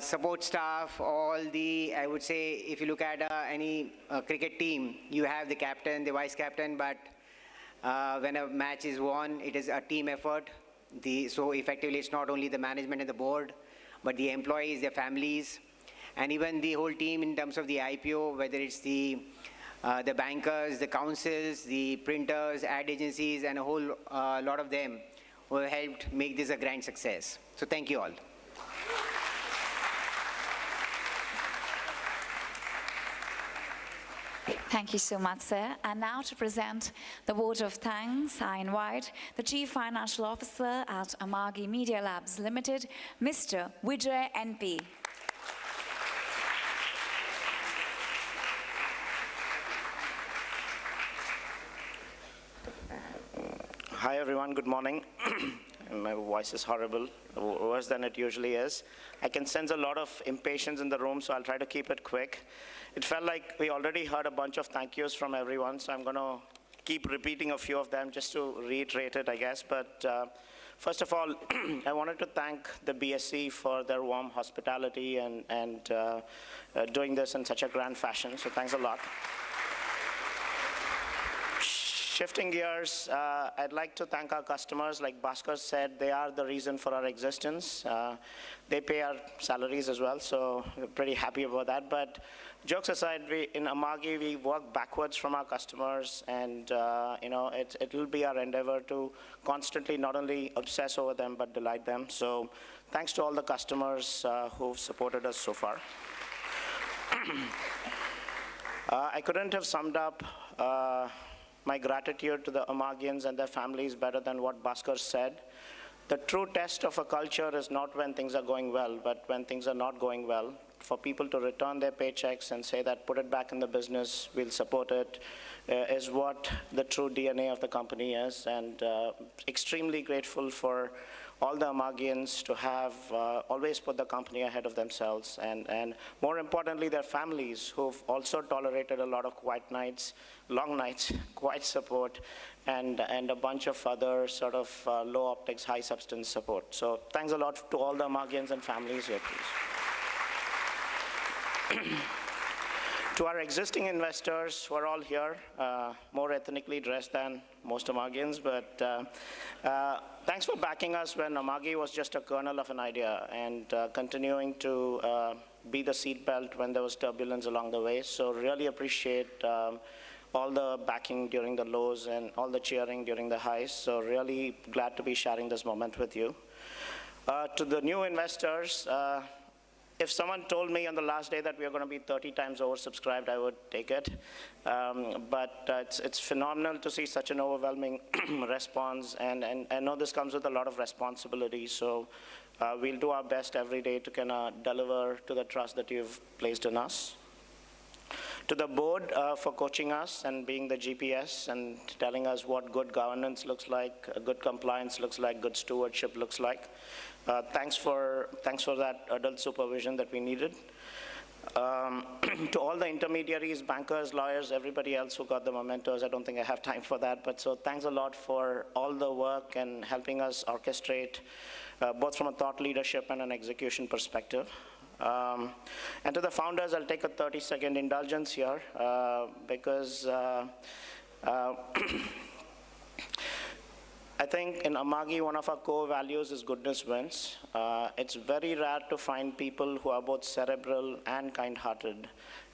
support staff, all the, I would say, if you look at any cricket team, you have the captain, the vice captain, but when a match is won, it is a team effort. So effectively, it's not only the management and the board, but the employees, their families, and even the whole team in terms of the IPO, whether it's the bankers, the councils, the printers, ad agencies, and a whole lot of them who have helped make this a grand success. So thank you all. Thank you so much, sir. And now to present the vote of thanks, I invite the Chief Financial Officer at Amagi Media Labs Limited, Mr. Vijay NP. Hi everyone, good morning. My voice is horrible, worse than it usually is. I can sense a lot of impatience in the room, so I'll try to keep it quick. It felt like we already heard a bunch of thank yous from everyone, so I'm going to keep repeating a few of them just to reiterate it, I guess. But first of all, I wanted to thank the BSE for their warm hospitality and doing this in such a grand fashion, so thanks a lot. Shifting gears, I'd like to thank our customers. Like Bhaskar said, they are the reason for our existence. They pay our salaries as well, so we're pretty happy about that. But jokes aside, in Amagi, we work backwards from our customers, and it will be our endeavor to constantly not only obsess over them, but delight them. So thanks to all the customers who've supported us so far. I couldn't have summed up my gratitude to the Amagians and their families better than what Bhaskar said. The true test of a culture is not when things are going well, but when things are not going well. For people to return their paychecks and say that put it back in the business, we'll support it, is what the true DNA of the company is. And extremely grateful for all the Amagians to have always put the company ahead of themselves, and more importantly, their families who've also tolerated a lot of quiet nights, long nights, quiet support, and a bunch of other sort of low optics, high substance support. So thanks a lot to all the Amagians and families here, please. To our existing investors who are all here, more ethnically dressed than most Amagians, but thanks for backing us when Amagi was just a kernel of an idea, and continuing to be the seatbelt when there was turbulence along the way. So really appreciate all the backing during the lows and all the cheering during the highs. So really glad to be sharing this moment with you. To the new investors, if someone told me on the last day that we are going to be 30 times oversubscribed, I would take it. But it's phenomenal to see such an overwhelming response, and I know this comes with a lot of responsibility, so we'll do our best every day to kind of deliver to the trust that you've placed in us. To the board for coaching us and being the GPS and telling us what good governance looks like, good compliance looks like, good stewardship looks like. Thanks for that adult supervision that we needed. To all the intermediaries, bankers, lawyers, everybody else who got the mementos, I don't think I have time for that, but so thanks a lot for all the work and helping us orchestrate, both from a thought leadership and an execution perspective. And to the founders, I'll take a 30-second indulgence here because I think in Amagi, one of our core values is goodness wins. It's very rare to find people who are both cerebral and kind-hearted.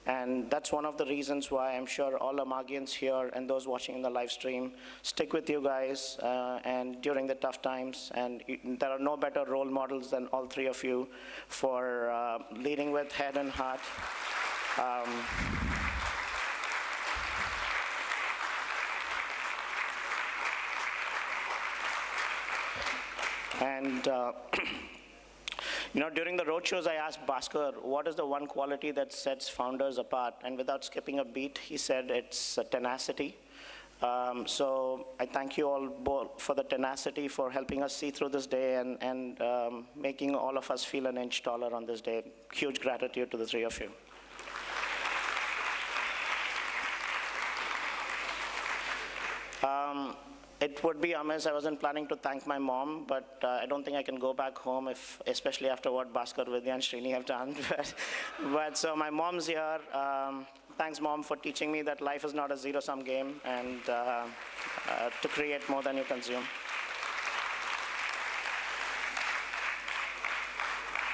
And that's one of the reasons why I'm sure all Amagians here and those watching in the live stream stick with you guys and during the tough times. And there are no better role models than all three of you for leading with head and heart. And you know, during the roadshows, I asked Bhaskar, what is the one quality that sets founders apart? And without skipping a beat, he said it's tenacity. So I thank you all both for the tenacity, for helping us see through this day and making all of us feel an inch taller on this day. Huge gratitude to the three of you. It would be amiss. I wasn't planning to thank my mom, but I don't think I can go back home, especially after what Bhaskar, Vidya, and Srini have done. But so my mom's here. Thanks, Mom, for teaching me that life is not a zero-sum game and to create more than you consume.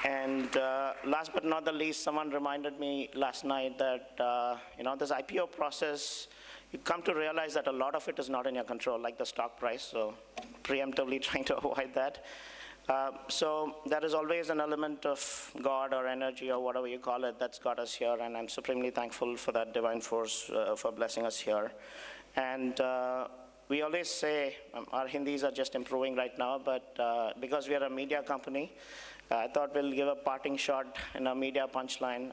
And last but not the least, someone reminded me last night that you know, this IPO process, you come to realize that a lot of it is not in your control, like the stock price, so preemptively trying to avoid that. So there is always an element of God or energy or whatever you call it that's got us here, and I'm supremely thankful for that divine force for blessing us here. And we always say, our Hindis are just improving right now, but because we are a media company, I thought we'll give a parting shot in a media punchline.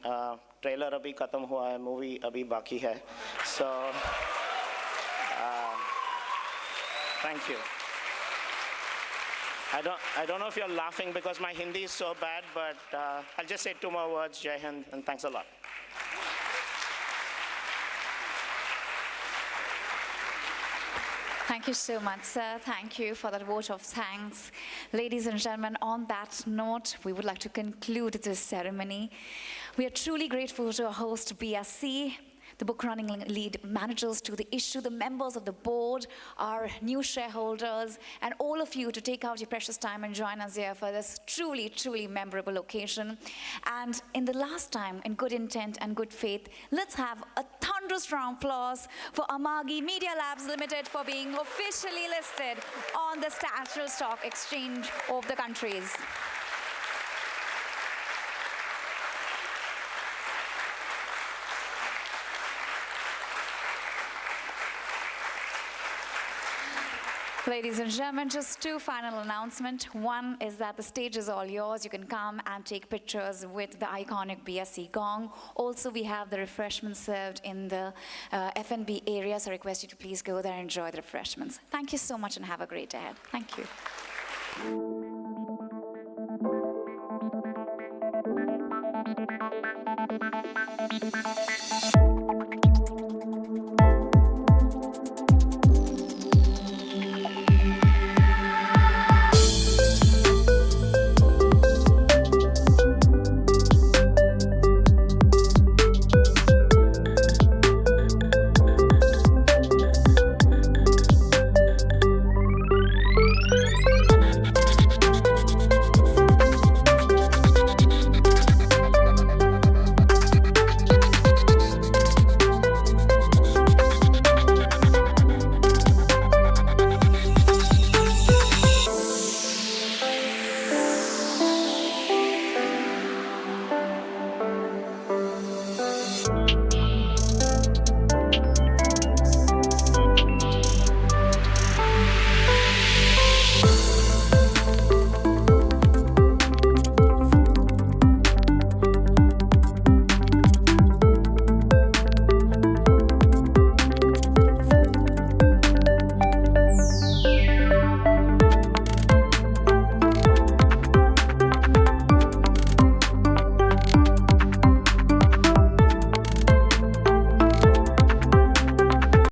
Trailer abhi khatam hua hai, movie abhi baki hai. So, thank you. I don't know if you're laughing because my Hindi is so bad, but I'll just say two more words, Jai Hind, and thanks a lot. Thank you so much, sir. Thank you for that vote of thanks. Ladies and gentlemen, on that note, we would like to conclude this ceremony. We are truly grateful to our host, BSE, the book running lead managers to the issue, the members of the board, our new shareholders, and all of you to take out your precious time and join us here for this truly, truly memorable occasion. And in the last time, in good intent and good faith, let's have a thunderous round of applause for Amagi Media Labs Limited for being officially listed on the National Stock Exchange of the countries. Ladies and gentlemen, just two final announcements. One is that the stage is all yours. You can come and take pictures with the iconic BSE gong. Also, we have the refreshments served in the F&B area, so I request you to please go there and enjoy the refreshments. Thank you so much and have a great day ahead. Thank you.